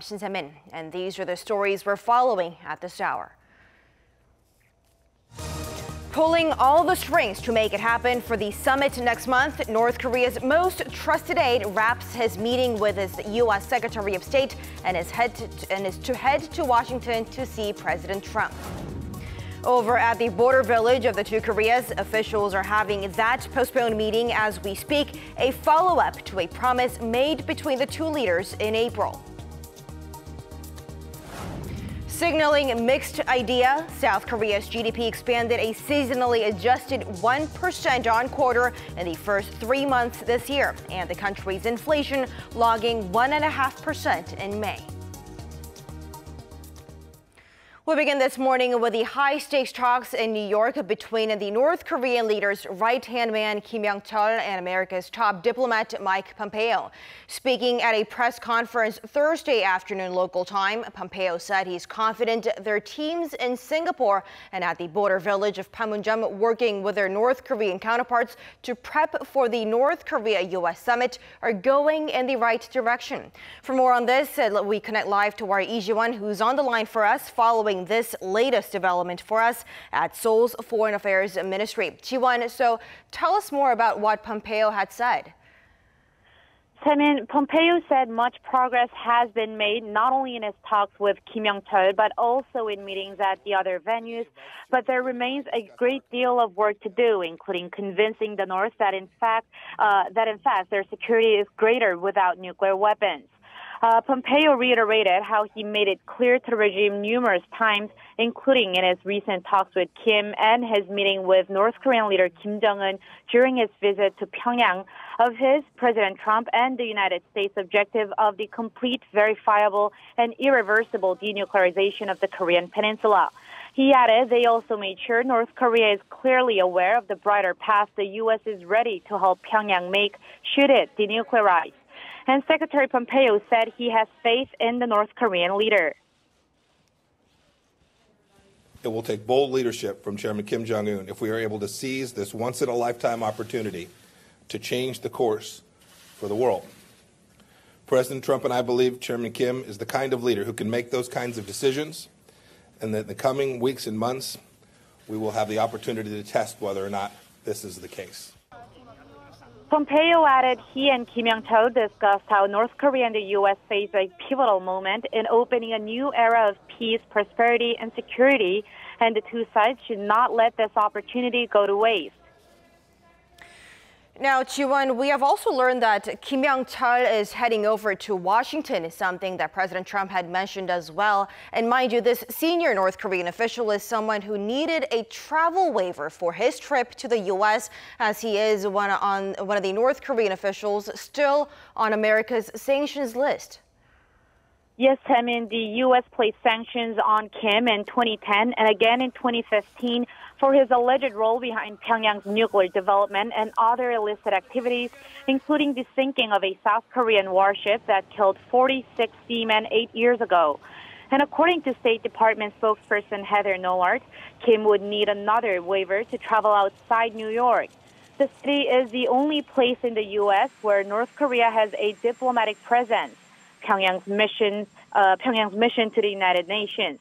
Shin Se-min, and these are the stories we're following at this hour. Pulling all the strings to make it happen for the summit next month, North Korea's most trusted aide wraps his meeting with his U.S. Secretary of State and is to head to Washington to see President Trump. Over at the border village of the two Koreas, officials are having that postponed meeting as we speak, a follow-up to a promise made between the two leaders in April. Signaling mixed idea, South Korea's GDP expanded a seasonally adjusted 1% on quarter in the first 3 months this year, and the country's inflation logging 1.5% in May. We begin this morning with the high-stakes talks in New York between the North Korean leader's right-hand man Kim Yong-chol and America's top diplomat Mike Pompeo. Speaking at a press conference Thursday afternoon local time, Pompeo said he's confident their teams in Singapore and at the border village of Panmunjom working with their North Korean counterparts to prep for the North Korea-U.S. summit are going in the right direction. For more on this, we connect live to our Lee Ji-won, who's on the line for us following this latest development for us at Seoul's Foreign Affairs Ministry. Ji-won, so tell us more about what Pompeo had said. Pompeo said much progress has been made not only in his talks with Kim Yong-chol but also in meetings at the other venues. But there remains a great deal of work to do, including convincing the North that in fact their security is greater without nuclear weapons. Pompeo reiterated how he made it clear to the regime numerous times, including in his recent talks with Kim and his meeting with North Korean leader Kim Jong-un during his visit to Pyongyang, of his, President Trump, and the United States' objective of the complete, verifiable, and irreversible denuclearization of the Korean Peninsula. He added they also made sure North Korea is clearly aware of the brighter path the U.S. is ready to help Pyongyang make should it denuclearize. And Secretary Pompeo said he has faith in the North Korean leader. It will take bold leadership from Chairman Kim Jong-un if we are able to seize this once-in-a-lifetime opportunity to change the course for the world. President Trump and I believe Chairman Kim is the kind of leader who can make those kinds of decisions, and that in the coming weeks and months, we will have the opportunity to test whether or not this is the case. Pompeo added he and Kim Yong-chol discussed how North Korea and the U.S. face a pivotal moment in opening a new era of peace, prosperity, and security, and the two sides should not let this opportunity go to waste. Now, Ji-won, we have also learned that Kim Yong-chol is heading over to Washington, something that President Trump had mentioned as well. And mind you, this senior North Korean official is someone who needed a travel waiver for his trip to the U.S., as he is one of the North Korean officials still on America's sanctions list. Yes, the U.S. placed sanctions on Kim in 2010 and again in 2015 for his alleged role behind Pyongyang's nuclear development and other illicit activities, including the sinking of a South Korean warship that killed 46 seamen 8 years ago. And according to State Department spokesperson Heather Nauert, Kim would need another waiver to travel outside New York. The city is the only place in the U.S. where North Korea has a diplomatic presence. Pyongyang's mission to the United Nations.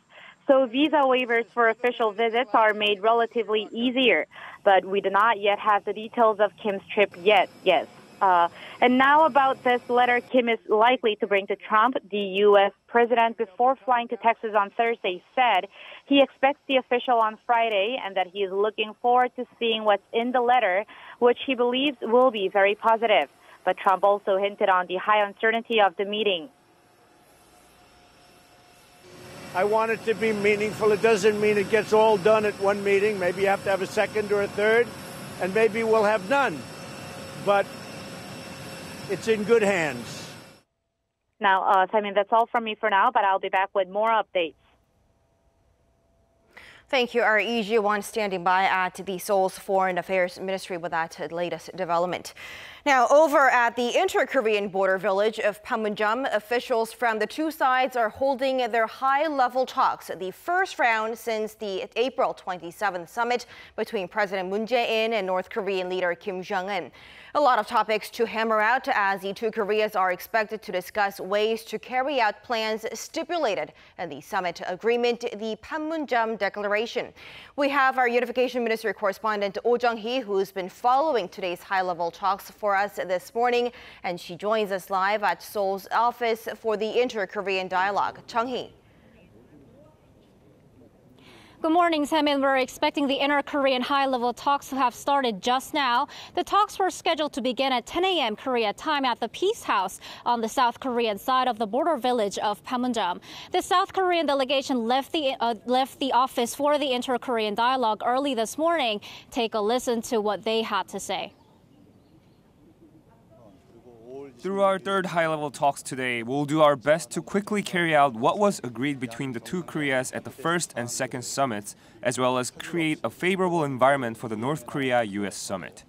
So visa waivers for official visits are made relatively easier, but we do not yet have the details of Kim's trip yet. Yes. And now about this letter Kim is likely to bring to Trump, the U.S. president, before flying to Texas on Thursday, said he expects the official on Friday and that he is looking forward to seeing what's in the letter, which he believes will be very positive. But Trump also hinted on the high uncertainty of the meeting. I want it to be meaningful. It doesn't mean it gets all done at one meeting. Maybe you have to have a second or a third, and maybe we'll have none. But it's in good hands. Now, that's all from me for now, but I'll be back with more updates. Thank you, our Lee Ji-won standing by at the Seoul's Foreign Affairs Ministry with that latest development. Now, over at the inter-Korean border village of Panmunjom, officials from the two sides are holding their high-level talks, the first round since the April 27th summit between President Moon Jae-in and North Korean leader Kim Jong-un. A lot of topics to hammer out as the two Koreas are expected to discuss ways to carry out plans stipulated in the summit agreement, the Panmunjom Declaration. We have our Unification Ministry correspondent Oh Geun-hye, who's been following today's high-level talks for us this morning, and she joins us live at Seoul's office for the Inter-Korean Dialogue. Geun-hye. Good morning, Semin. We're expecting the inter-Korean high-level talks to have started just now. The talks were scheduled to begin at 10 a.m. Korea time at the Peace House on the South Korean side of the border village of Panmunjom. The South Korean delegation left the office for the inter-Korean dialogue early this morning. Take a listen to what they had to say. Through our third high-level talks today, we'll do our best to quickly carry out what was agreed between the two Koreas at the first and second summits, as well as create a favorable environment for the North Korea-U.S. summit.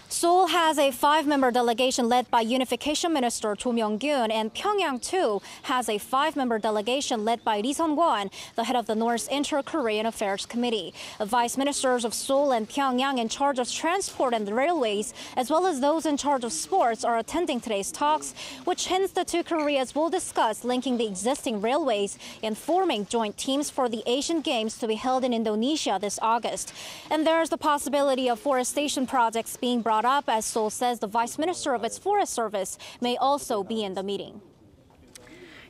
Seoul has a 5-member delegation led by Unification Minister Cho Myung-kyun, and Pyongyang, too, has a 5-member delegation led by Lee Sun-kwon, the head of the North's Inter-Korean Affairs Committee. Vice ministers of Seoul and Pyongyang in charge of transport and the railways, as well as those in charge of sports, are attending today's talks, which hints the two Koreas will discuss linking the existing railways and forming joint teams for the Asian Games to be held in Indonesia this August. And there's the possibility of forestation projects being brought up, as Seoul says the Vice Minister of its Forest Service may also be in the meeting.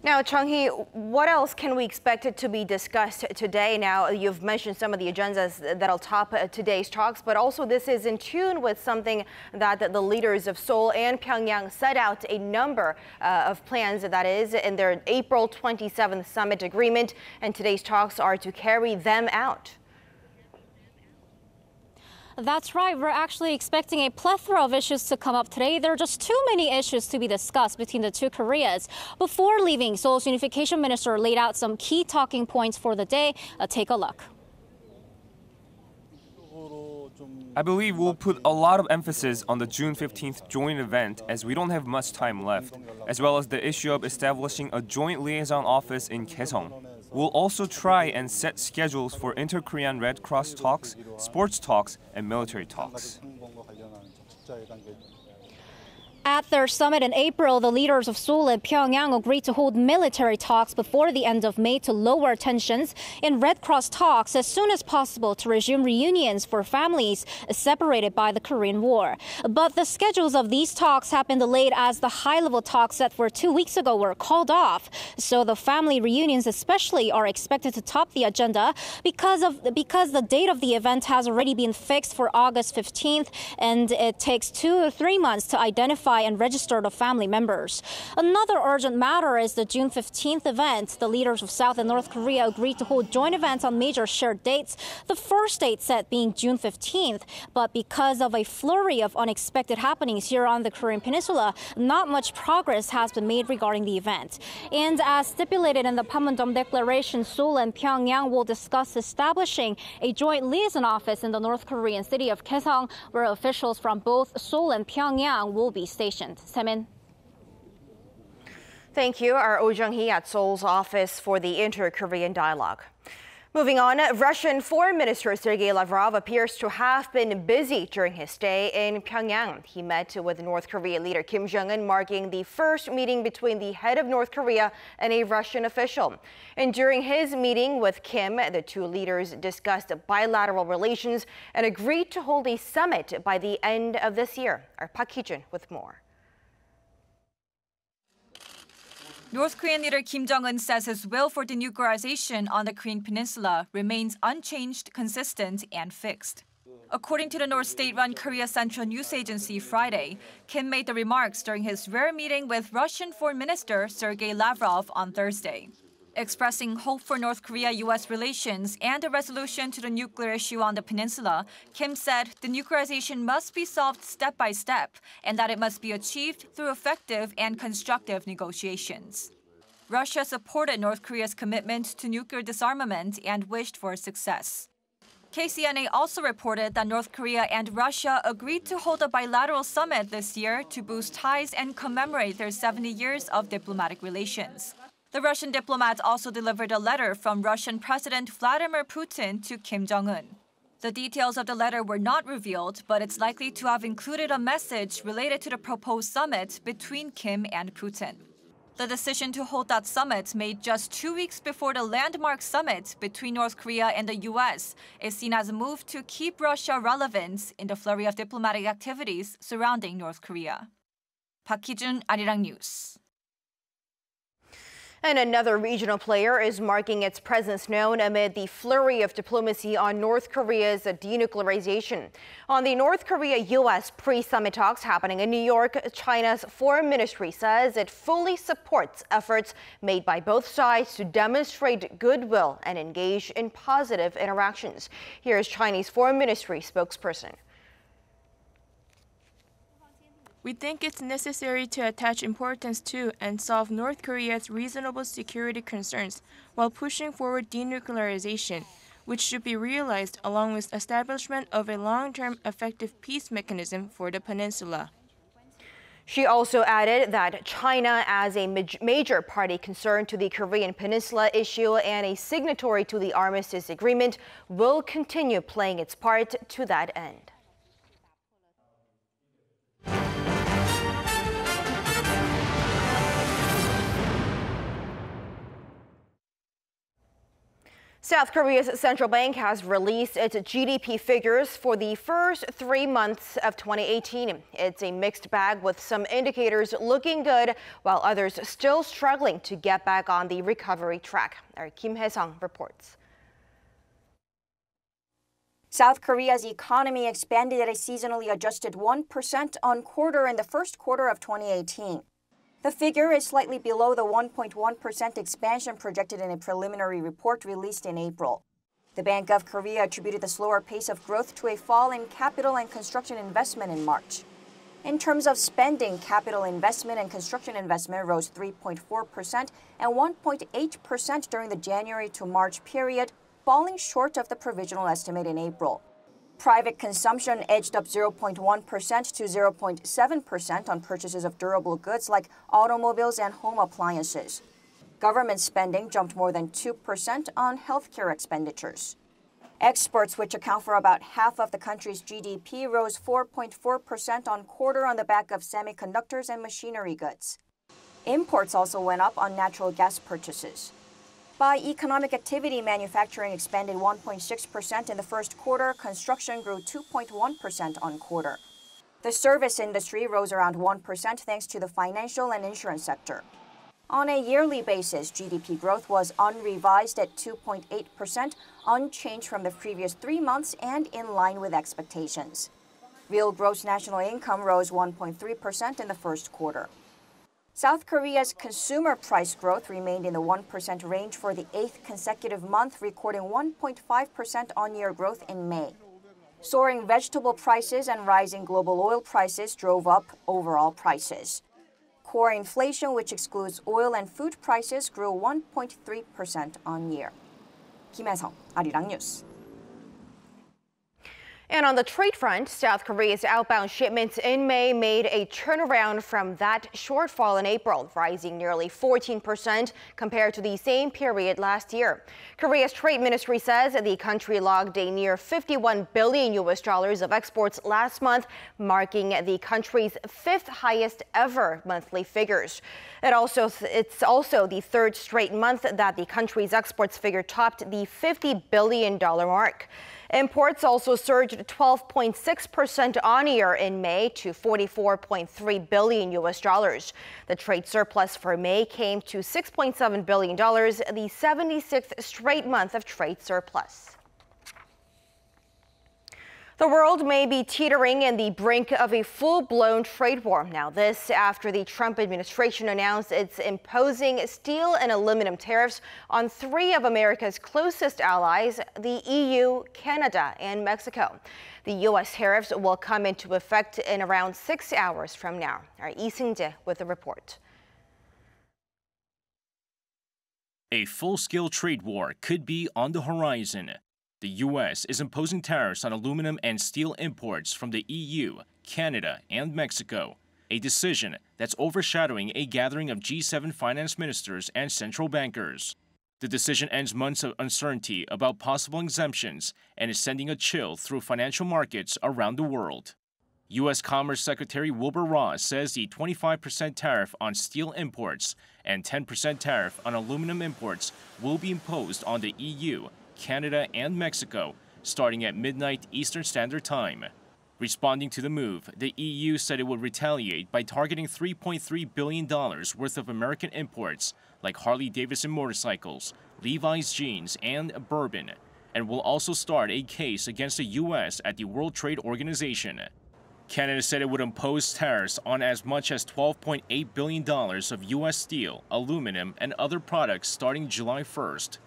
Now, Geun-hye, what else can we expect to be discussed today? Now, you've mentioned some of the agendas that'll top today's talks, but also this is in tune with something that the leaders of Seoul and Pyongyang set out a number of plans, that is, in their April 27th summit agreement, and today's talks are to carry them out. That's right. We're actually expecting a plethora of issues to come up today. There are just too many issues to be discussed between the two Koreas. Before leaving, Seoul's Unification Minister laid out some key talking points for the day. Take a look. I believe we'll put a lot of emphasis on the June 15th joint event, as we don't have much time left, as well as the issue of establishing a joint liaison office in Kaesong. We'll also try and set schedules for inter-Korean Red Cross talks, sports talks, and military talks. At their summit in April, the leaders of Seoul and Pyongyang agreed to hold military talks before the end of May to lower tensions in Red Cross talks as soon as possible to resume reunions for families separated by the Korean War. But the schedules of these talks have been delayed as the high-level talks that were 2 weeks ago were called off. So the family reunions especially are expected to top the agenda because the date of the event has already been fixed for August 15th, and it takes 2 or 3 months to identify and register the family members. Another urgent matter is the June 15th event. The leaders of South and North Korea agreed to hold joint events on major shared dates, the first date set being June 15th. But because of a flurry of unexpected happenings here on the Korean Peninsula, not much progress has been made regarding the event. And as stipulated in the Panmunjom Declaration, Seoul and Pyongyang will discuss establishing a joint liaison office in the North Korean city of Kaesong, where officials from both Seoul and Pyongyang will be stationed. Semin. Thank you. Our Oh Geun-hye at Seoul's office for the Inter-Korean Dialogue. Moving on, Russian Foreign Minister Sergei Lavrov appears to have been busy during his stay in Pyongyang. He met with North Korean leader Kim Jong-un, marking the first meeting between the head of North Korea and a Russian official. And during his meeting with Kim, the two leaders discussed bilateral relations and agreed to hold a summit by the end of this year. Our Park Hee-jun with more. North Korean leader Kim Jong-un says his will for denuclearization on the Korean Peninsula remains unchanged, consistent, and fixed. According to the North state-run Korea Central News Agency Friday, Kim made the remarks during his rare meeting with Russian Foreign Minister Sergei Lavrov on Thursday. Expressing hope for North Korea-U.S. relations and a resolution to the nuclear issue on the peninsula, Kim said denuclearization must be solved step by step and that it must be achieved through effective and constructive negotiations. Russia supported North Korea's commitment to nuclear disarmament and wished for success. KCNA also reported that North Korea and Russia agreed to hold a bilateral summit this year to boost ties and commemorate their 70 years of diplomatic relations. The Russian diplomat also delivered a letter from Russian President Vladimir Putin to Kim Jong-un. The details of the letter were not revealed, but it's likely to have included a message related to the proposed summit between Kim and Putin. The decision to hold that summit, made just 2 weeks before the landmark summit between North Korea and the U.S., is seen as a move to keep Russia relevant in the flurry of diplomatic activities surrounding North Korea. Park Hee-jun, Arirang News. And another regional player is marking its presence known amid the flurry of diplomacy on North Korea's denuclearization. On the North Korea-U.S. pre-summit talks happening in New York, China's foreign ministry says it fully supports efforts made by both sides to demonstrate goodwill and engage in positive interactions. Here's Chinese foreign ministry spokesperson. We think it's necessary to attach importance to and solve North Korea's reasonable security concerns while pushing forward denuclearization, which should be realized along with establishment of a long-term effective peace mechanism for the peninsula. She also added that China, as a major party concerned to the Korean Peninsula issue and a signatory to the armistice agreement, will continue playing its part to that end. South Korea's central bank has released its GDP figures for the first 3 months of 2018. It's a mixed bag, with some indicators looking good while others still struggling to get back on the recovery track. Our Kim Hye-sung reports. South Korea's economy expanded at a seasonally adjusted 1% on quarter in the first quarter of 2018. The figure is slightly below the 1.1% expansion projected in a preliminary report released in April. The Bank of Korea attributed the slower pace of growth to a fall in capital and construction investment in March. In terms of spending, capital investment and construction investment rose 3.4% and 1.8% during the January to March period, falling short of the provisional estimate in April. Private consumption edged up 0.1% to 0.7% on purchases of durable goods like automobiles and home appliances. Government spending jumped more than 2% on healthcare expenditures. Exports, which account for about half of the country's GDP, rose 4.4% on quarter on the back of semiconductors and machinery goods. Imports also went up on natural gas purchases. By economic activity, manufacturing expanded 1.6% in the first quarter. Construction grew 2.1% on quarter. The service industry rose around 1% thanks to the financial and insurance sector. On a yearly basis, GDP growth was unrevised at 2.8%, unchanged from the previous 3 months and in line with expectations. Real gross national income rose 1.3% in the first quarter. South Korea's consumer price growth remained in the 1% range for the 8th consecutive month, recording 1.5% on-year growth in May. Soaring vegetable prices and rising global oil prices drove up overall prices. Core inflation, which excludes oil and food prices, grew 1.3% on-year. Kim Hye-sung, Arirang News. And on the trade front, South Korea's outbound shipments in May made a turnaround from that shortfall in April, rising nearly 14% compared to the same period last year. Korea's trade ministry says the country logged a near $51 billion of exports last month, marking the country's 5th highest ever monthly figures. It's also the 3rd straight month that the country's exports figure topped the $50 billion mark. Imports also surged 12.6% on-year in May to $44.3 billion. The trade surplus for May came to $6.7 billion, the 76th straight month of trade surplus. The world may be teetering in the brink of a full-blown trade war. Now this after the Trump administration announced it's imposing steel and aluminum tariffs on 3 of America's closest allies, the EU, Canada, and Mexico. The U.S. tariffs will come into effect in around 6 hours from now. Our Lee Seung-jae with the report. A full-scale trade war could be on the horizon. The U.S. is imposing tariffs on aluminum and steel imports from the EU, Canada, and Mexico, a decision that's overshadowing a gathering of G7 finance ministers and central bankers. The decision ends months of uncertainty about possible exemptions and is sending a chill through financial markets around the world. U.S. Commerce Secretary Wilbur Ross says the 25% tariff on steel imports and 10% tariff on aluminum imports will be imposed on the EU, Canada, and Mexico starting at midnight Eastern Standard Time. Responding to the move, the EU said it would retaliate by targeting $3.3 billion worth of American imports like Harley-Davidson motorcycles, Levi's jeans, and bourbon, and will also start a case against the U.S. at the World Trade Organization. Canada said it would impose tariffs on as much as $12.8 billion of U.S. steel, aluminum, and other products starting July 1st.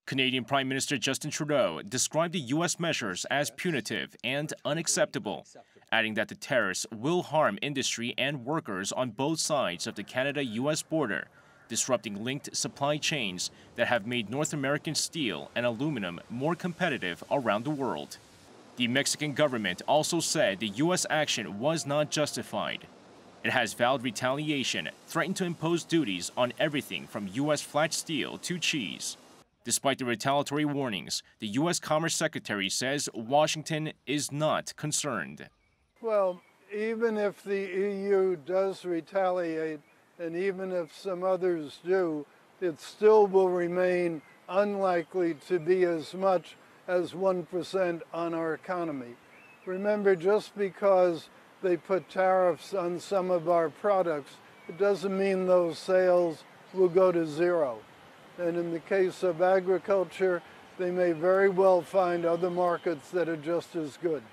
Canadian Prime Minister Justin Trudeau described the U.S. measures as punitive and unacceptable, adding that the tariffs will harm industry and workers on both sides of the Canada-U.S. border, disrupting linked supply chains that have made North American steel and aluminum more competitive around the world. The Mexican government also said the U.S. action was not justified. It has vowed retaliation, threatened to impose duties on everything from U.S. flat steel to cheese. Despite the retaliatory warnings, the U.S. Commerce Secretary says Washington is not concerned. Well, even if the EU does retaliate, and even if some others do, it still will remain unlikely to be as much as 1% on our economy. Remember, just because they put tariffs on some of our products, it doesn't mean those sales will go to zero. And in the case of agriculture, they may very well find other markets that are just as good.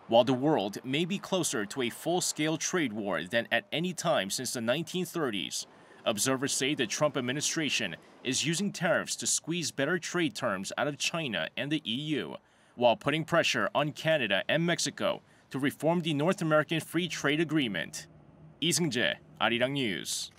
While the world may be closer to a full-scale trade war than at any time since the 1930s, observers say the Trump administration is using tariffs to squeeze better trade terms out of China and the EU, while putting pressure on Canada and Mexico to reform the North American Free Trade Agreement. Lee Seung-jae, Arirang News.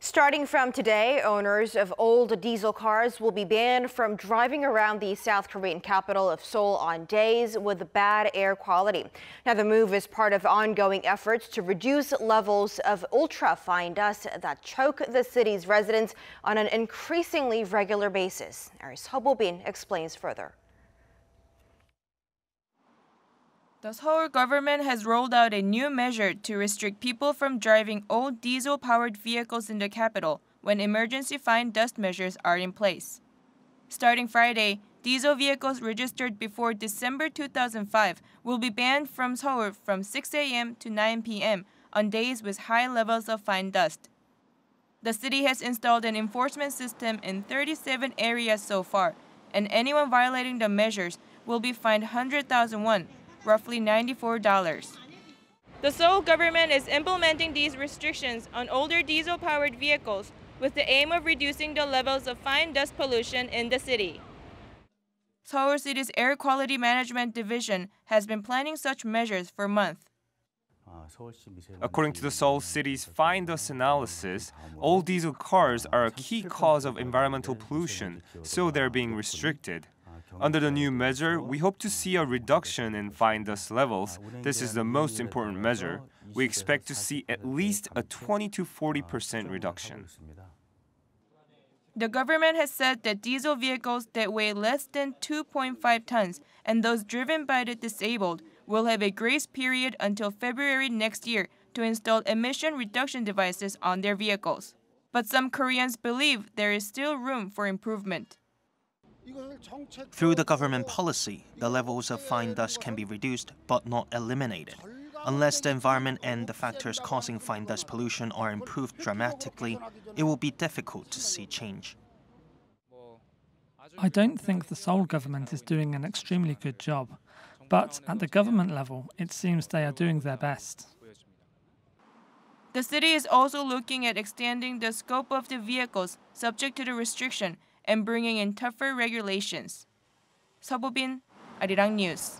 Starting from today, owners of old diesel cars will be banned from driving around the South Korean capital of Seoul on days with bad air quality. Now, the move is part of ongoing efforts to reduce levels of ultra-fine dust that choke the city's residents on an increasingly regular basis. Our Seo Bo-bin explains further. The Seoul government has rolled out a new measure to restrict people from driving old diesel-powered vehicles in the capital when emergency fine dust measures are in place. Starting Friday, diesel vehicles registered before December 2005 will be banned from Seoul from 6 a.m. to 9 p.m. on days with high levels of fine dust. The city has installed an enforcement system in 37 areas so far, and anyone violating the measures will be fined 100,000 won, roughly $94. The Seoul government is implementing these restrictions on older diesel-powered vehicles with the aim of reducing the levels of fine dust pollution in the city. Seoul City's Air Quality Management Division has been planning such measures for months. According to the Seoul City's fine dust analysis, old diesel cars are a key cause of environmental pollution, so they're being restricted. Under the new measure, we hope to see a reduction in fine dust levels. This is the most important measure. We expect to see at least a 20 to 40% reduction. The government has said that diesel vehicles that weigh less than 2.5 tons and those driven by the disabled will have a grace period until February next year to install emission reduction devices on their vehicles. But some Koreans believe there is still room for improvement. Through the government policy, the levels of fine dust can be reduced but not eliminated. Unless the environment and the factors causing fine dust pollution are improved dramatically, it will be difficult to see change. I don't think the Seoul government is doing an extremely good job, but at the government level, it seems they are doing their best. The city is also looking at extending the scope of the vehicles subject to the restriction and bringing in tougher regulations. Seo Bo-bin, Arirang News.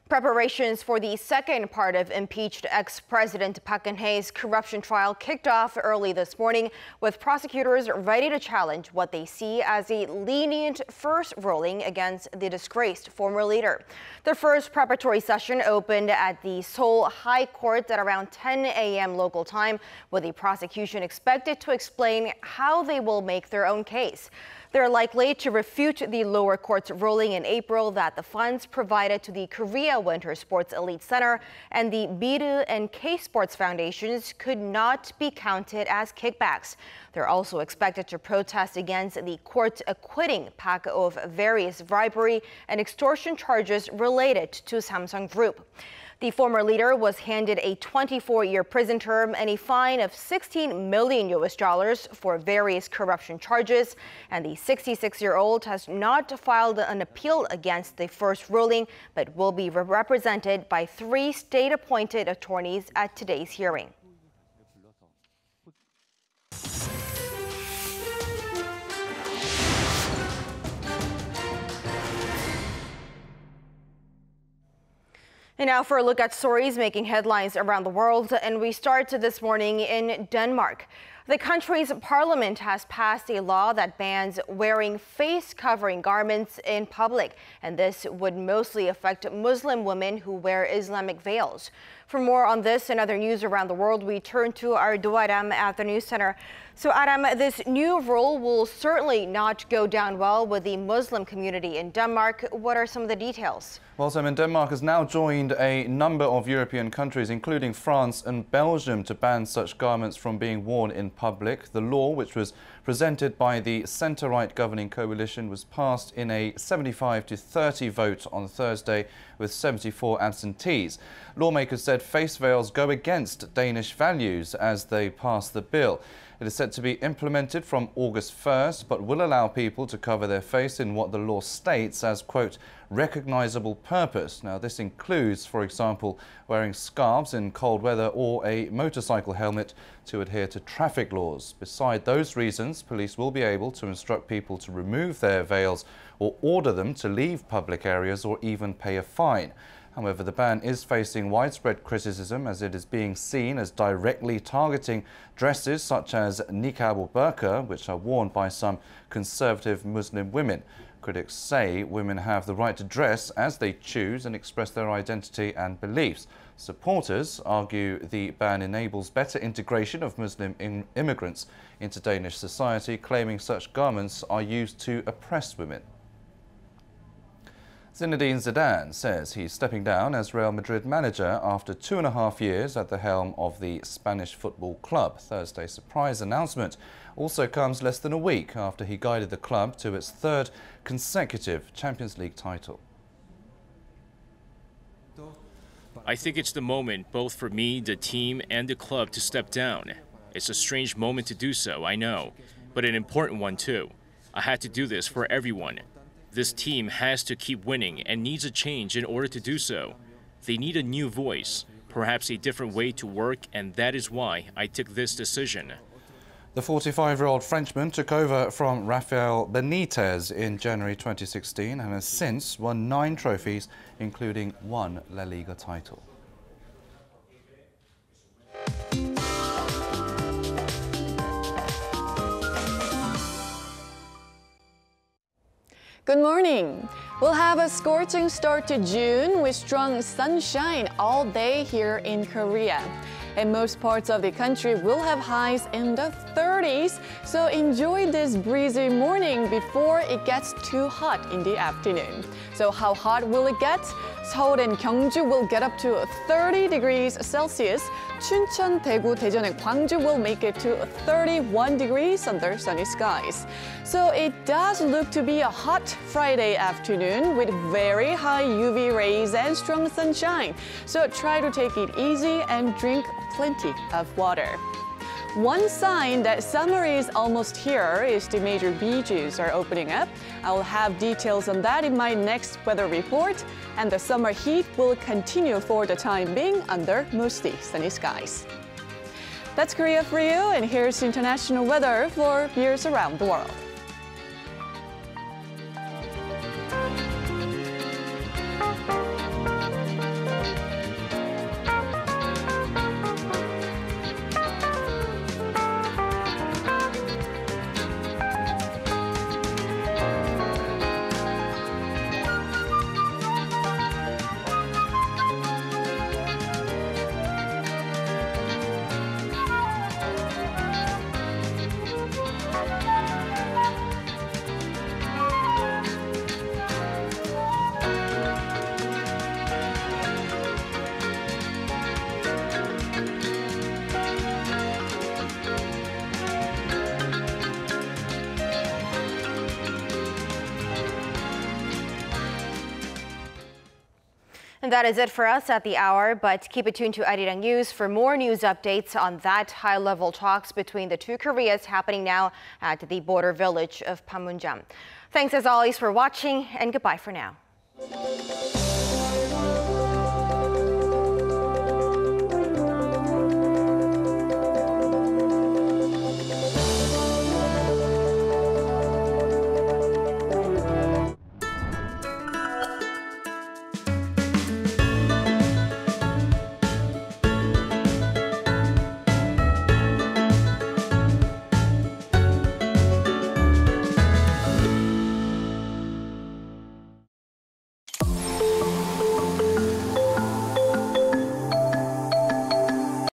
Preparations for the second part of impeached ex-president Park Geun-hye's corruption trial kicked off early this morning, with prosecutors ready to challenge what they see as a lenient first ruling against the disgraced former leader. The first preparatory session opened at the Seoul High Court at around 10 a.m. local time, with the prosecution expected to explain how they will make their own case. They're likely to refute the lower court's ruling in April that the funds provided to the Korea Winter Sports Elite Center and the Biru and K-Sports Foundations could not be counted as kickbacks. They're also expected to protest against the court acquitting Park of various bribery and extortion charges related to Samsung Group. The former leader was handed a 24-year prison term and a fine of $16 million for various corruption charges, and the 66-year-old has not filed an appeal against the first ruling, but will be represented by 3 state-appointed attorneys at today's hearing. And now for a look at stories making headlines around the world, and we start this morning in Denmark. The country's parliament has passed a law that bans wearing face-covering garments in public, and this would mostly affect Muslim women who wear Islamic veils. For more on this and other news around the world, we turn to our Arirang at the news center. So Adam, this new rule will certainly not go down well with the Muslim community in Denmark. What are some of the details? Well, Sam, Denmark has now joined a number of European countries, including France and Belgium, to ban such garments from being worn in public. The law, which was presented by the centre-right governing coalition, was passed in a 75-30 vote on Thursday, with 74 absentees. Lawmakers said face veils go against Danish values as they pass the bill. It is set to be implemented from August 1st, but will allow people to cover their face in what the law states as, quote, recognizable purpose. Now, this includes, for example, wearing scarves in cold weather or a motorcycle helmet to adhere to traffic laws. Beside those reasons, police will be able to instruct people to remove their veils or order them to leave public areas or even pay a fine. However, the ban is facing widespread criticism as it is being seen as directly targeting dresses such as niqab or burqa, which are worn by some conservative Muslim women. Critics say women have the right to dress as they choose and express their identity and beliefs. Supporters argue the ban enables better integration of Muslim immigrants into Danish society, claiming such garments are used to oppress women. Zinedine Zidane says he's stepping down as Real Madrid manager after 2.5 years at the helm of the Spanish football club. Thursday's surprise announcement also comes less than a week after he guided the club to its 3rd consecutive Champions League title. I think it's the moment both for me, the team, and the club to step down. It's a strange moment to do so, I know, but an important one too. I had to do this for everyone. This team has to keep winning and needs a change in order to do so. They need a new voice, perhaps a different way to work, and that is why I took this decision. The 45-year-old Frenchman took over from Rafael Benitez in January 2016 and has since won 9 trophies, including 1 La Liga title. Good morning. We'll have a scorching start to June with strong sunshine all day here in Korea. And most parts of the country will have highs in the 30s, so enjoy this breezy morning before it gets too hot in the afternoon. So how hot will it get? Seoul and Gyeongju will get up to 30 degrees Celsius. Chuncheon, Daegu, Daejeon, and Gwangju will make it to 31 degrees under sunny skies. So it does look to be a hot Friday afternoon with very high UV rays and strong sunshine. So try to take it easy and drink plenty of water. One sign that summer is almost here is the major beaches are opening up. I will have details on that in my next weather report. And the summer heat will continue for the time being under mostly sunny skies. That's Korea for you, and here's international weather for viewers around the world. And that is it for us at the hour, but keep it tuned to Arirang News for more news updates on that high-level talks between the two Koreas happening now at the border village of Panmunjom. Thanks as always for watching, and goodbye for now.